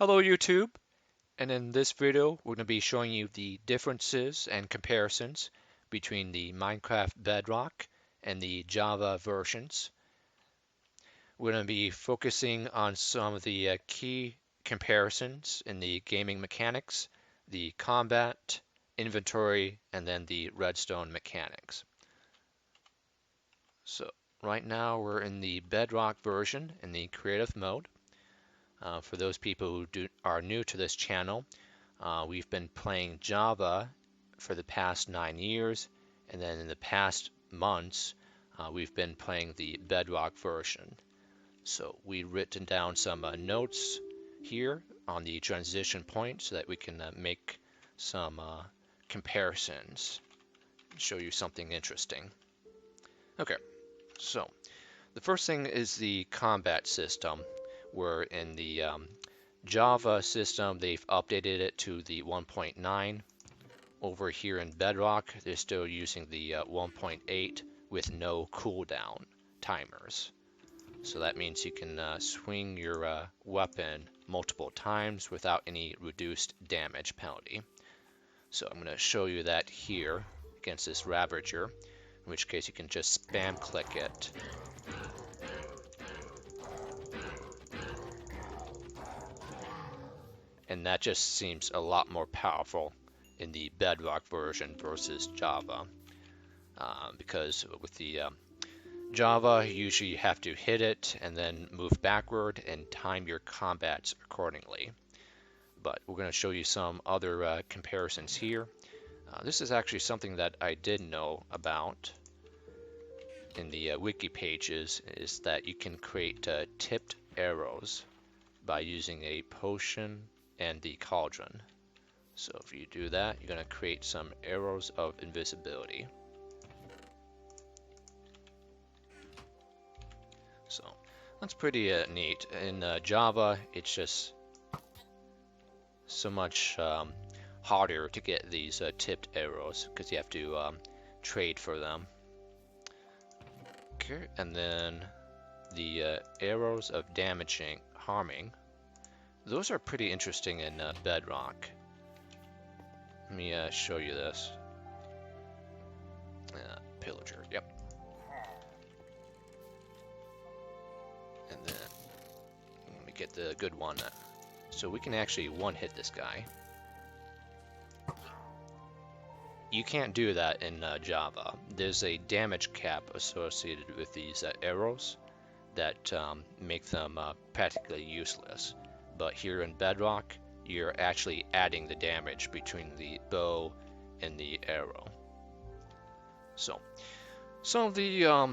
Hello YouTube, and in this video we're going to be showing you the differences and comparisons between the Minecraft Bedrock and the Java versions. We're going to be focusing on some of the key comparisons in the gaming mechanics, the combat, inventory, and then the redstone mechanics. So right now we're in the Bedrock version in the creative mode. For those people who are new to this channel, we've been playing Java for the past 9 years, and then in the past months, we've been playing the Bedrock version. So we've written down some notes here on the transition point so that we can make some comparisons, show you something interesting. Okay, so the first thing is the combat system, where in the Java system, they've updated it to the 1.9. Over here in Bedrock, they're still using the 1.8 with no cooldown timers. So that means you can swing your weapon multiple times without any reduced damage penalty. So I'm going to show you that here against this Ravager, in which case you can just spam click it. And that just seems a lot more powerful in the Bedrock version versus Java. Because with the Java, you usually have to hit it and then move backward and time your combats accordingly. But we're going to show you some other comparisons here. This is actually something that I did know about in the wiki pages, is that you can create tipped arrows by using a potion and the cauldron. So if you do that, you're going to create some arrows of invisibility. So that's pretty neat. In Java, it's just so much harder to get these tipped arrows because you have to trade for them. Okay, and then the arrows of damaging, harming, those are pretty interesting in Bedrock. Let me show you this. Pillager, yep. And then let me get the good one. So we can actually one-hit this guy. You can't do that in Java. There's a damage cap associated with these arrows that make them practically useless. But here in Bedrock, you're actually adding the damage between the bow and the arrow. So, some of the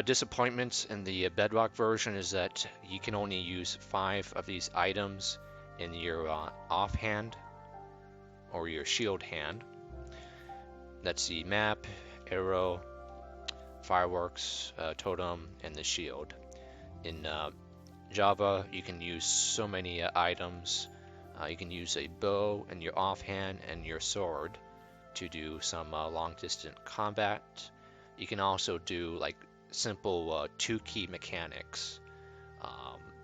disappointments in the Bedrock version is that you can only use 5 of these items in your offhand or your shield hand. That's the map, arrow, fireworks, totem, and the shield. In Java, you can use so many items. You can use a bow in your offhand and your sword to do some long distance combat. You can also do like simple 2-key mechanics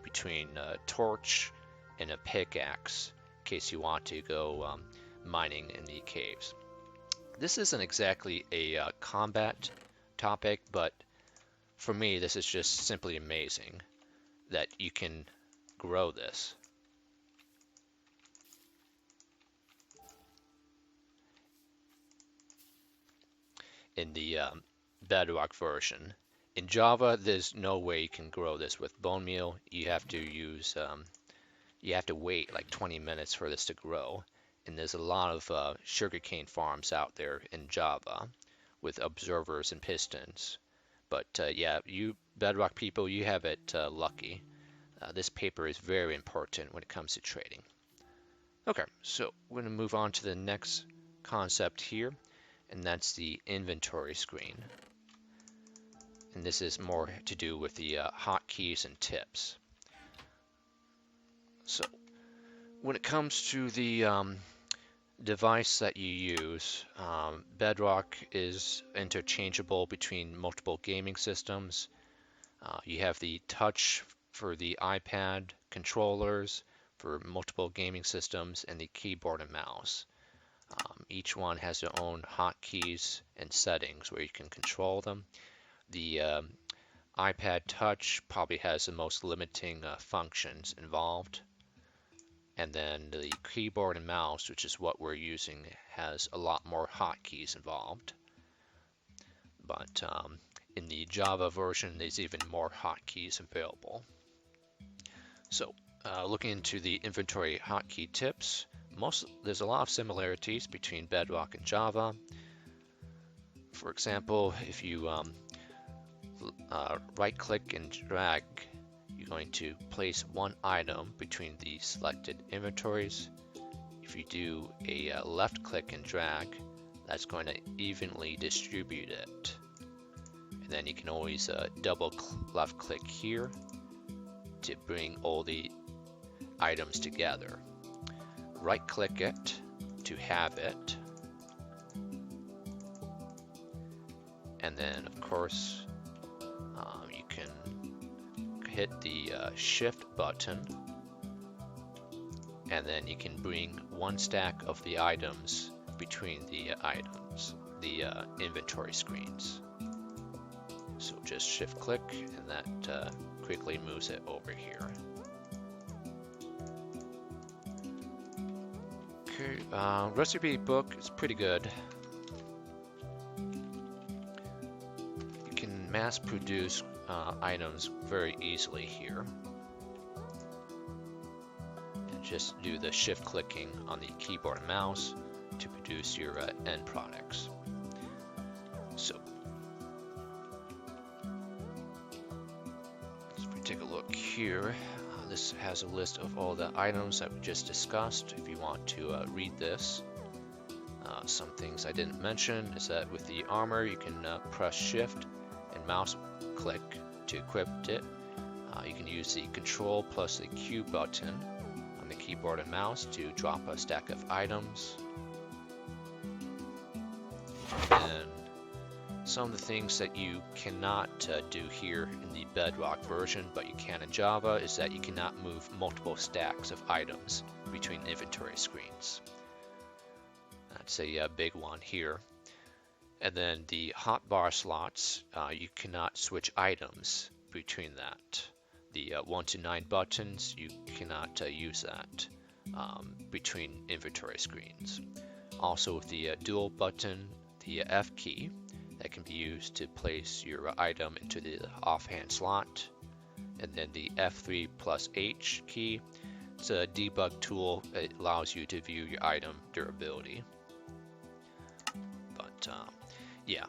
between a torch and a pickaxe in case you want to go mining in the caves. This isn't exactly a combat topic, but for me, this is just simply amazing that you can grow this. In the Bedrock version. In Java, there's no way you can grow this with bone meal. You have to use, you have to wait like 20 minutes for this to grow. And there's a lot of sugarcane farms out there in Java with observers and pistons. But yeah, you Bedrock people, you have it lucky. This paper is very important when it comes to trading. Okay, so we're going to move on to the next concept here, and that's the inventory screen. And this is more to do with the hotkeys and tips. So when it comes to the device that you use, Bedrock is interchangeable between multiple gaming systems. You have the touch for the iPad, controllers for multiple gaming systems and the keyboard and mouse. Each one has their own hotkeys and settings where you can control them. The iPad Touch probably has the most limiting functions involved. And then the keyboard and mouse, which is what we're using, has a lot more hotkeys involved. But in the Java version, there's even more hotkeys available. So looking into the inventory hotkey tips, there's a lot of similarities between Bedrock and Java. For example, if you right-click and drag, you're going to place one item between the selected inventories. If you do a left-click and drag, that's going to evenly distribute it. And then you can always double left-click here to bring all the items together. Right-click it to have it. And then, of course, you can hit the Shift button, and then you can bring one stack of the items between the inventory screens. So just Shift-click, and that quickly moves it over here. Okay, recipe book is pretty good. You can mass produce items very easily here. And just do the shift clicking on the keyboard and mouse to produce your end products. So if we take a look here, this has a list of all the items that we just discussed. If you want to read this, some things I didn't mention is that with the armor, you can press Shift and mouse click to equip it. You can use the Control plus the Q button on the keyboard and mouse to drop a stack of items. And some of the things that you cannot do here in the Bedrock version, but you can in Java, is that you cannot move multiple stacks of items between inventory screens. That's a big one here. And then the hotbar slots, you cannot switch items between that. The 1 to 9 buttons, you cannot use that between inventory screens. Also with the dual button, the F key, that can be used to place your item into the offhand slot. And then the F3 plus H key, it's a debug tool. It allows you to view your item durability. But yeah,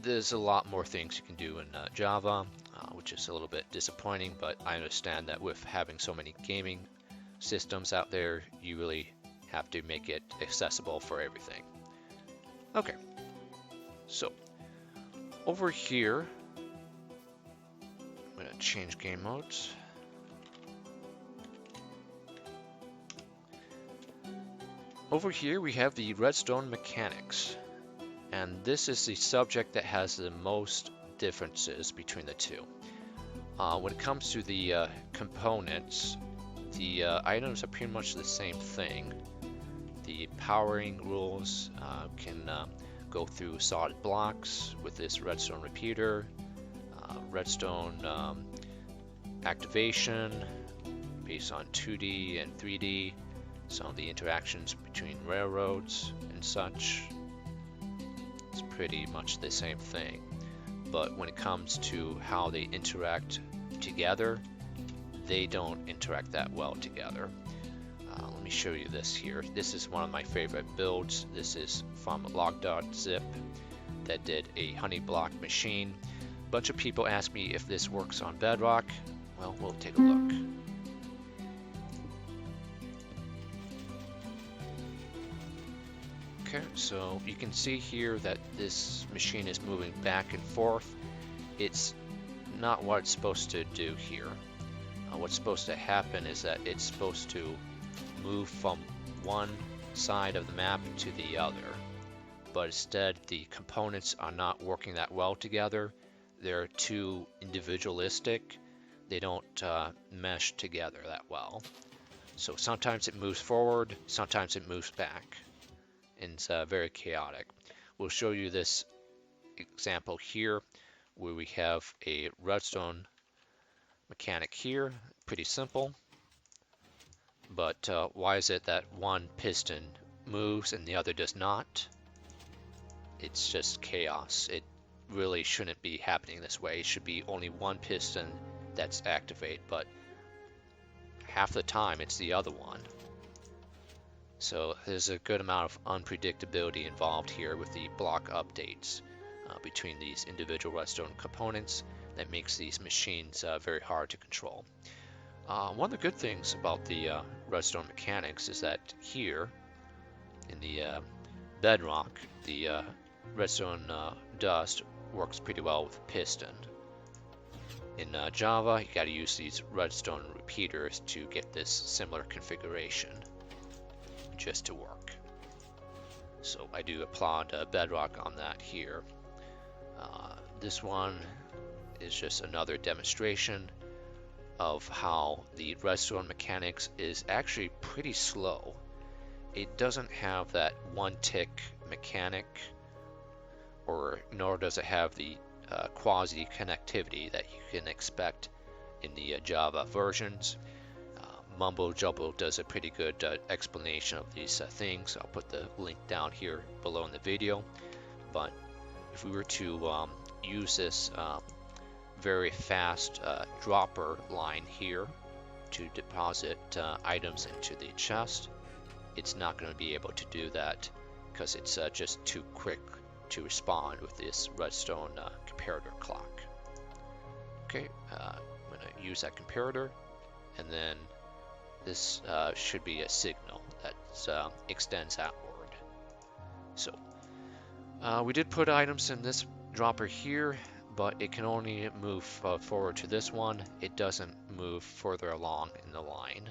there's a lot more things you can do in Java, which is a little bit disappointing, but I understand that with having so many gaming systems out there, you really have to make it accessible for everything. Okay, so over here, I'm going to change game modes. Over here we have the Redstone mechanics, and this is the subject that has the most differences between the two. When it comes to the components, the items are pretty much the same thing. The powering rules can go through solid blocks with this redstone repeater, redstone activation based on 2D and 3D, some of the interactions between railroads and such. It's pretty much the same thing. But when it comes to how they interact together, they don't interact that well together. Let me show you this here. This is one of my favorite builds. This is from log.zip that did a honey block machine. A bunch of people ask me if this works on Bedrock. Well, we'll take a look. Okay, so you can see here that this machine is moving back and forth. It's not what it's supposed to do here. What's supposed to happen is that it's supposed to move from one side of the map to the other, but instead the components are not working that well together. They're too individualistic. They don't mesh together that well. So sometimes it moves forward, sometimes it moves back, and it's very chaotic. We'll show you this example here where we have a redstone mechanic here, pretty simple. But why is it that one piston moves and the other does not? It's just chaos. It really shouldn't be happening this way. It should be only one piston that's activated, but half the time it's the other one. So there's a good amount of unpredictability involved here with the block updates between these individual redstone components that makes these machines very hard to control. One of the good things about the redstone mechanics is that here in the Bedrock, the redstone dust works pretty well with piston. In Java, you got to use these redstone repeaters to get this similar configuration just to work. So I do applaud Bedrock on that here. This one is just another demonstration of how the redstone mechanics is actually pretty slow. It doesn't have that one tick mechanic, or nor does it have the quasi connectivity that you can expect in the Java versions. Mumbo Jumbo does a pretty good explanation of these things. I'll put the link down here below in the video. But if we were to use this very fast dropper line here to deposit items into the chest, it's not going to be able to do that because it's just too quick to respond with this redstone comparator clock. Okay, I'm going to use that comparator, and then this should be a signal that extends outward. So we did put items in this dropper here, but it can only move forward to this one. It doesn't move further along in the line,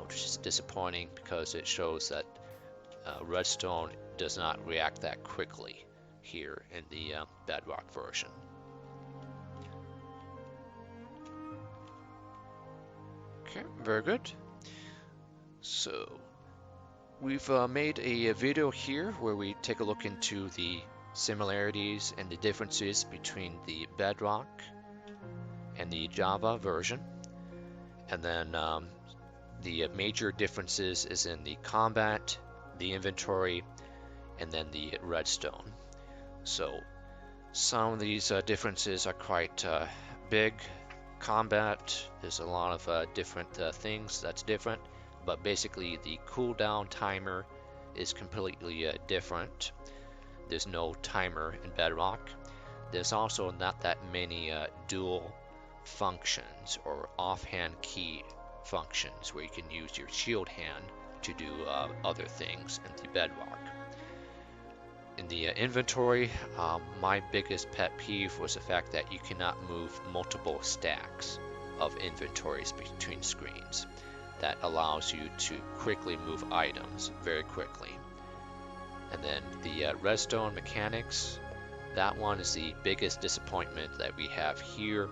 which is disappointing because it shows that redstone does not react that quickly here in the Bedrock version. Okay, very good. So we've made a video here where we take a look into the similarities and the differences between the Bedrock and the Java version. And then the major differences is in the combat, the inventory, and then the redstone. So some of these differences are quite big. Combat, there's a lot of different things that's different, but basically the cooldown timer is completely different. There's no timer in Bedrock. There's also not that many dual functions or offhand key functions where you can use your shield hand to do other things in the Bedrock. In the inventory, my biggest pet peeve was the fact that you cannot move multiple stacks of inventories between screens. That allows you to quickly move items very quickly. And then the redstone mechanics, that one is the biggest disappointment that we have here.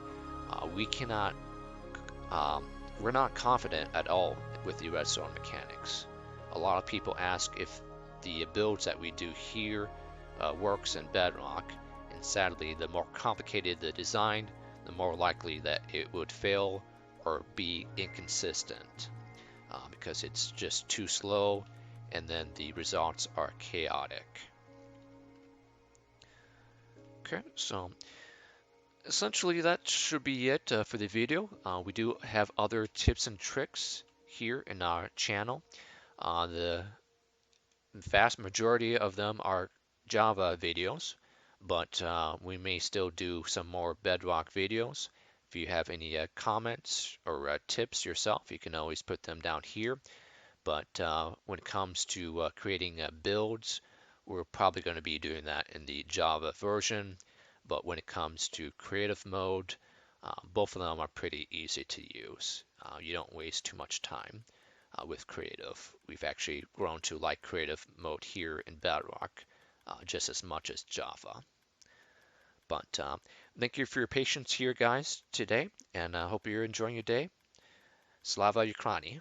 We're not confident at all with the redstone mechanics. A lot of people ask if the builds that we do here works in Bedrock, and sadly the more complicated the design, the more likely that it would fail or be inconsistent because it's just too slow, and then the results are chaotic. Okay, so essentially that should be it for the video. We do have other tips and tricks here in our channel. The vast majority of them are Java videos, but we may still do some more Bedrock videos. If you have any comments or tips yourself, you can always put them down here. But when it comes to creating builds, we're probably going to be doing that in the Java version. But when it comes to creative mode, both of them are pretty easy to use. You don't waste too much time with creative. We've actually grown to like creative mode here in Bedrock just as much as Java. But thank you for your patience here, guys, today, and I hope you're enjoying your day. Slava Ukraini.